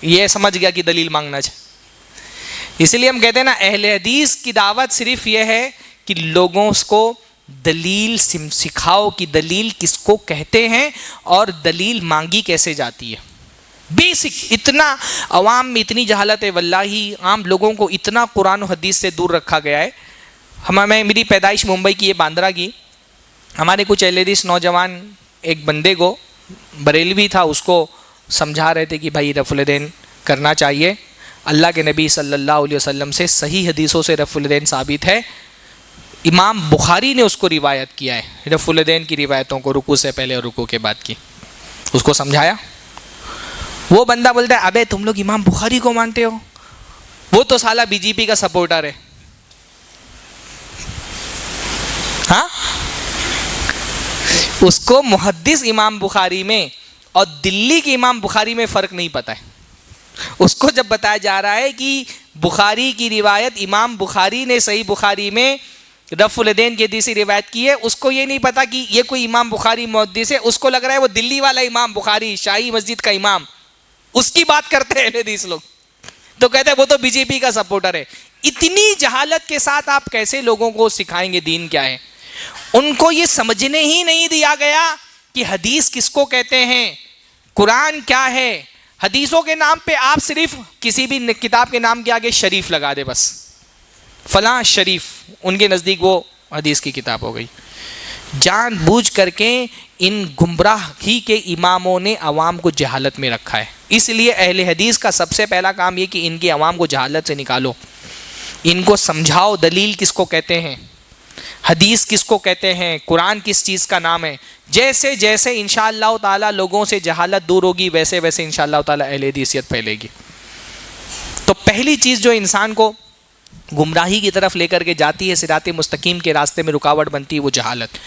یہ سمجھ گیا کہ دلیل مانگنا چاہیے. اسی لیے ہم کہتے ہیں نا اہل حدیث کی دعوت صرف یہ ہے کہ لوگوں کو دلیل سکھاؤ کہ دلیل کس کو کہتے ہیں اور دلیل مانگی کیسے جاتی ہے. بیسک اتنا عوام میں اتنی جہالت ہے واللہ، عام لوگوں کو اتنا قرآن و حدیث سے دور رکھا گیا ہے. میری پیدائش ممبئی کی ہے، باندرا کی. ہمارے کچھ اہل حدیث نوجوان ایک بندے کو، بریلوی تھا، اس کو سمجھا رہے تھے کہ بھائی رفع الیدین کرنا چاہیے. اللہ کے نبی صلی اللہ علیہ وسلم سے صحیح حدیثوں سے رفع الیدین ثابت ہے. امام بخاری نے اس کو روایت کیا ہے رفع الیدین کی روایتوں کو، رکوع سے پہلے اور رکوع کے بعد کی. اس کو سمجھایا. وہ بندہ بولتا ہے ابے تم لوگ امام بخاری کو مانتے ہو؟ وہ تو سالہ بی جے پی کا سپورٹر ہے. ہاں، اس کو محدث امام بخاری میں اور دلی کے امام بخاری میں فرق نہیں پتا ہے. اس کو جب بتایا جا رہا ہے کہ بخاری کی روایت امام بخاری نے صحیح بخاری میں رفع الیدین کی حدیث روایت کی ہے، اس کو یہ نہیں پتا کہ یہ کوئی امام بخاری محدث ہے. اس کو لگ رہا ہے وہ دلی والا امام بخاری، شاہی مسجد کا امام، اس کی بات کرتے ہیں حدیث لوگ. تو کہتے ہیں وہ تو بی جے پی کا سپورٹر ہے. اتنی جہالت کے ساتھ آپ کیسے لوگوں کو سکھائیں گے دین کیا ہے؟ ان کو یہ سمجھنے ہی نہیں دیا گیا کہ حدیث کس کو کہتے ہیں، قرآن کیا ہے. حدیثوں کے نام پہ آپ صرف کسی بھی کتاب کے نام کے آگے شریف لگا دے، بس فلاں شریف، ان کے نزدیک وہ حدیث کی کتاب ہو گئی. جان بوجھ کر کے ان گمراہی کے اماموں نے عوام کو جہالت میں رکھا ہے. اس لیے اہل حدیث کا سب سے پہلا کام یہ کہ ان کی عوام کو جہالت سے نکالو، ان کو سمجھاؤ دلیل کس کو کہتے ہیں، حدیث کس کو کہتے ہیں، قرآن کس چیز کا نام ہے. جیسے جیسے انشاءاللہ تعالی لوگوں سے جہالت دور ہوگی ویسے ویسے انشاءاللہ تعالی اہل حدیثیت پھیلے گی. تو پہلی چیز جو انسان کو گمراہی کی طرف لے کر کے جاتی ہے، صراط مستقیم کے راستے میں رکاوٹ بنتی ہے، وہ جہالت.